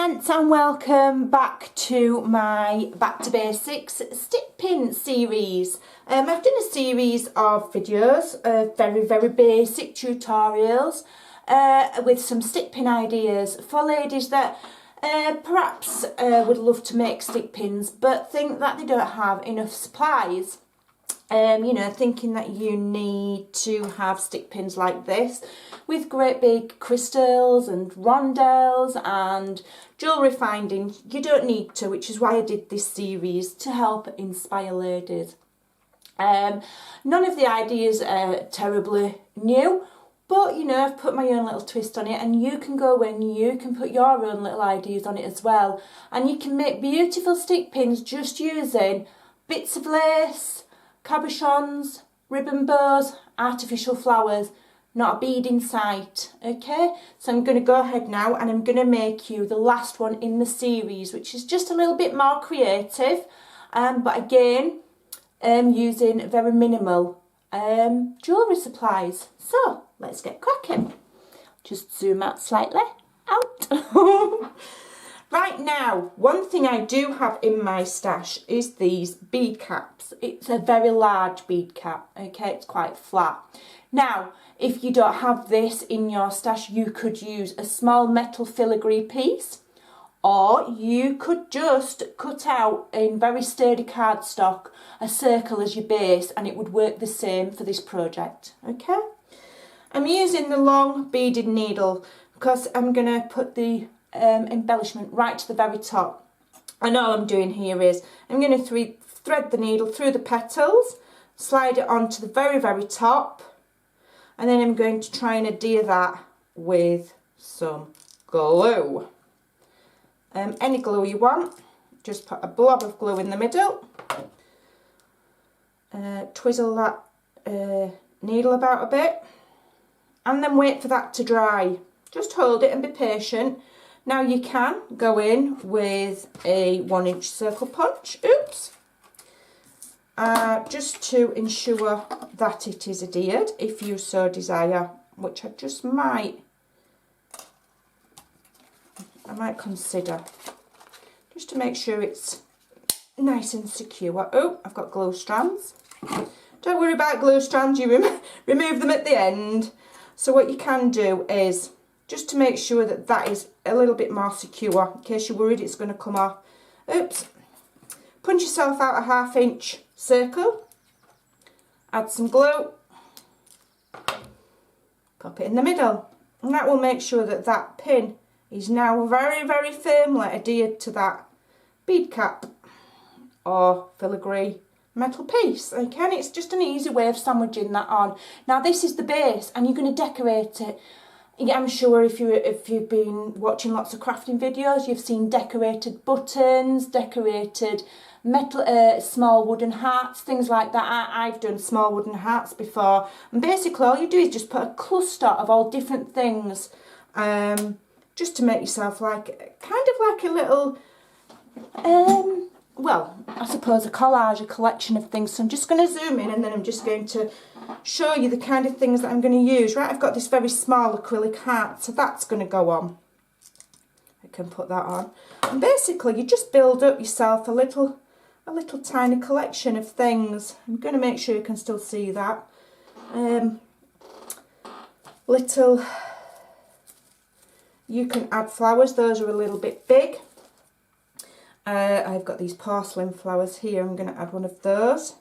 gents, and welcome back to my Back to Basics stick pin series. I've done a series of videos, very basic tutorials with some stick pin ideas for ladies that perhaps would love to make stick pins but think that they don't have enough supplies. You know, thinking that you need to have stick pins like this with great big crystals and rondelles and jewellery finding. You don't need to, which is why I did this series, to help inspire ladies. None of the ideas are terribly new, but you know, I've put my own little twist on it, and you can go in, you can put your own little ideas on it as well, and you can make beautiful stick pins just using bits of lace, cabochons, ribbon bows, artificial flowers, not a bead in sight. Okay, so I'm going to go ahead now and I'm going to make you the last one in the series, which is just a little bit more creative, but again using very minimal jewellery supplies. So let's get cracking. Just zoom out slightly. Out. Right now, one thing I do have in my stash is these bead caps. It's a very large bead cap, okay, it's quite flat. Now, if you don't have this in your stash, you could use a small metal filigree piece, or you could just cut out in very sturdy cardstock a circle as your base, and it would work the same for this project, okay? I'm using the long beaded needle because I'm going to put the embellishment right to the very top, and all I'm doing here is I'm going to thread the needle through the petals, slide it onto the very top, and then I'm going to try and adhere that with some glue. Any glue you want, just put a blob of glue in the middle, twizzle that needle about a bit, and then wait for that to dry. Just hold it and be patient. Now you can go in with a 1-inch circle punch, just to ensure that it is adhered, if you so desire, which I just might consider, just to make sure it's nice and secure. Oh, I've got glue strands. Don't worry about glue strands, you remove them at the end. So what you can do is, just to make sure that that is a little bit more secure, in case you're worried it's going to come off. Punch yourself out a 1/2-inch circle, add some glue, pop it in the middle, and that will make sure that that pin is now very firmly adhered to that bead cap or filigree metal piece. Okay, and it's just an easy way of sandwiching that on. Now this is the base, and you're going to decorate it. Yeah, I'm sure if you've been watching lots of crafting videos, you've seen decorated buttons, decorated metal, small wooden hearts, things like that. I've done small wooden hearts before, and basically all you do is just put a cluster of all different things, just to make yourself like kind of like a little, well, I suppose a collage, a collection of things. So I'm just going to zoom in, and then I'm just going to show you the kind of things that I'm going to use. Right, I've got this very small acrylic heart, so that's going to go on. I can put that on, and basically you just build up yourself a little tiny collection of things. I'm going to make sure you can still see that. You can add flowers, those are a little bit big. I've got these porcelain flowers here, I'm going to add one of those.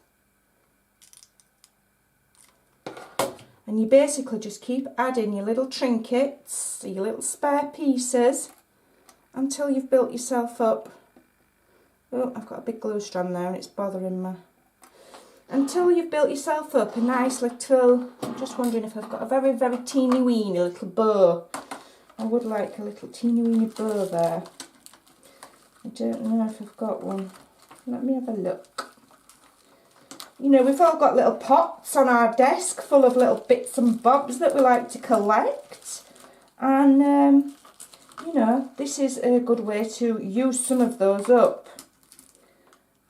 And you basically just keep adding your little trinkets, your little spare pieces, until you've built yourself up. Oh, I've got a big glue strand there and it's bothering me. Until you've built yourself up a nice little, I'm just wondering if I've got a very teeny weeny little bow. I would like a little teeny weeny bow there. I don't know if I've got one. Let me have a look. You know, we've all got little pots on our desk full of little bits and bobs that we like to collect. And, you know, this is a good way to use some of those up.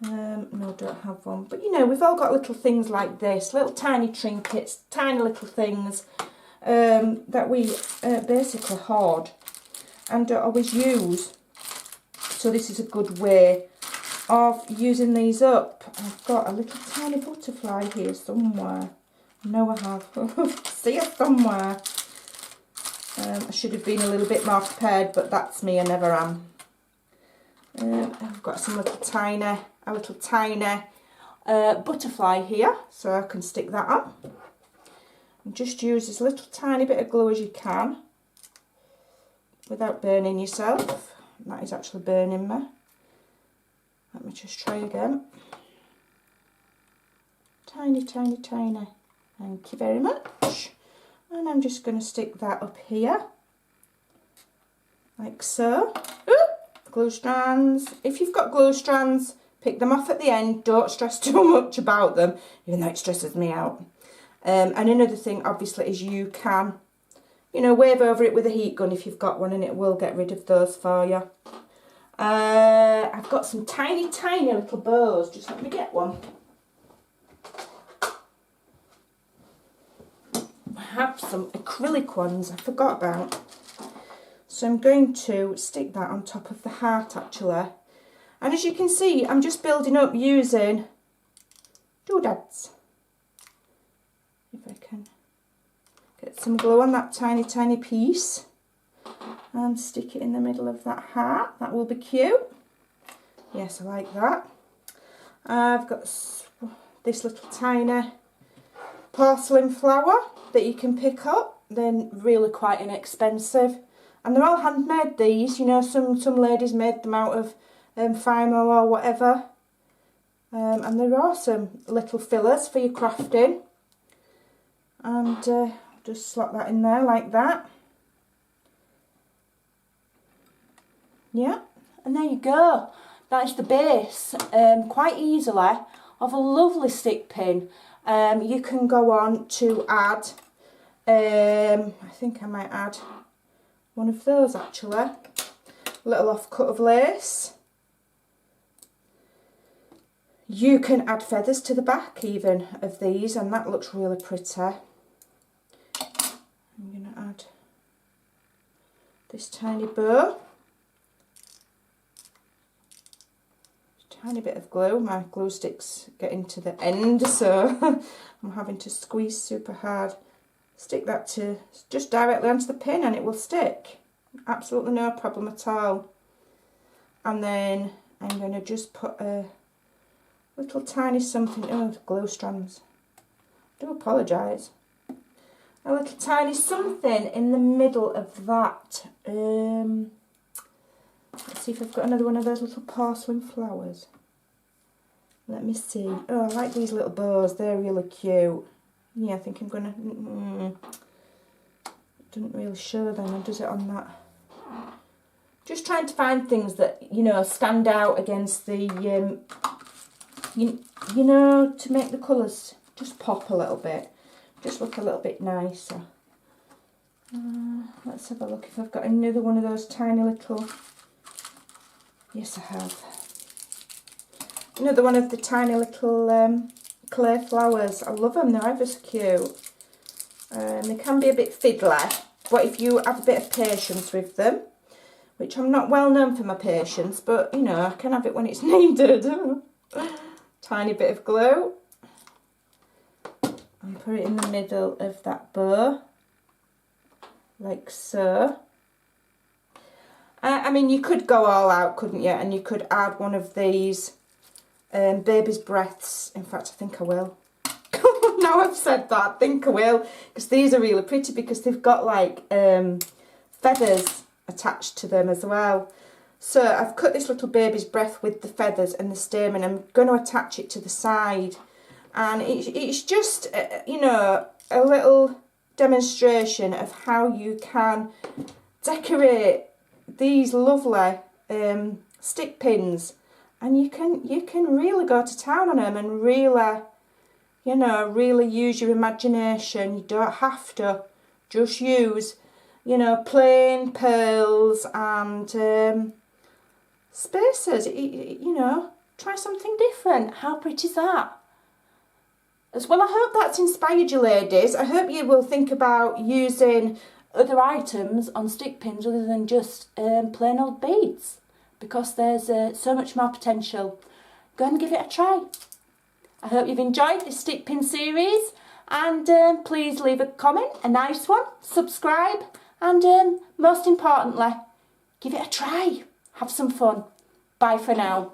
No, I don't have one. But, you know, we've all got little things like this, little tiny trinkets, tiny little things that we basically hoard and don't always use. So this is a good way of using these up. I've got a little tiny butterfly here somewhere. I know I have. See it somewhere. I should have been a little bit more prepared, but that's me, I never am. I've got some little tiny, butterfly here, so I can stick that on. And just use as little tiny bit of glue as you can, without burning yourself. That is actually burning me. Let me just try again. Tiny, tiny, tiny. Thank you very much. And I'm just going to stick that up here, like so. Ooh, glue strands. If you've got glue strands, pick them off at the end. Don't stress too much about them, even though it stresses me out. And another thing, obviously, is you can, you know, wave over it with a heat gun if you've got one, and it will get rid of those for you. I've got some tiny, tiny little bows. Just let me get one. I have some acrylic ones I forgot about. So I'm going to stick that on top of the heart actually. And as you can see, I'm just building up using doodads. If I can get some glue on that tiny, tiny piece and stick it in the middle of that heart. That will be cute. Yes, I like that. I've got this little tiny porcelain flower that you can pick up. They're really quite inexpensive, and they're all handmade, these, you know. Some ladies made them out of Fimo or whatever, and they're awesome little fillers for your crafting. And just slot that in there like that. Yeah, and there you go. That is the base, quite easily, of a lovely stick pin. You can go on to add, I think I might add one of those actually, a little offcut of lace. You can add feathers to the back even of these, and that looks really pretty. I'm going to add this tiny bow. Tiny bit of glue. My glue sticks getting to the end, so I'm having to squeeze super hard. Stick that to just directly onto the pin and it will stick. Absolutely no problem at all. And then I'm going to just put a little tiny something. Oh, glue strands. I do apologise. A little tiny something in the middle of that. Let's see if I've got another one of those little porcelain flowers. Let me see. Oh, I like these little bows. They're really cute. Yeah, I think I'm going to... It doesn't really show then, or does it on that? Just trying to find things that, you know, stand out against the... you know, to make the colours just pop a little bit. Just look a little bit nicer. Let's have a look if I've got another one of those tiny little... Yes, I have. Another one of the tiny little clay flowers. I love them, they're ever so cute. They can be a bit fiddly, but if you have a bit of patience with them, which I'm not well known for my patience, but you know, I can have it when it's needed. Tiny bit of glue. And put it in the middle of that bow, like so. I mean, you could go all out, couldn't you? And you could add one of these baby's breaths. In fact, I think I will. Now I've said that, I think I will. Because these are really pretty because they've got like feathers attached to them as well. So I've cut this little baby's breath with the feathers and the stem, and I'm going to attach it to the side. And it's just, you know, a little demonstration of how you can decorate these lovely stick pins, and you can really go to town on them and really, you know, really use your imagination. You don't have to just use, you know, plain pearls and spacers. You know, try something different. How pretty is that? As well, I hope that's inspired you, ladies. I hope you will think about using other items on stick pins other than just plain old beads, because there's so much more potential. Go and give it a try. I hope you've enjoyed this stick pin series, and please leave a comment, a nice one, subscribe, and most importantly, give it a try. Have some fun. Bye for now.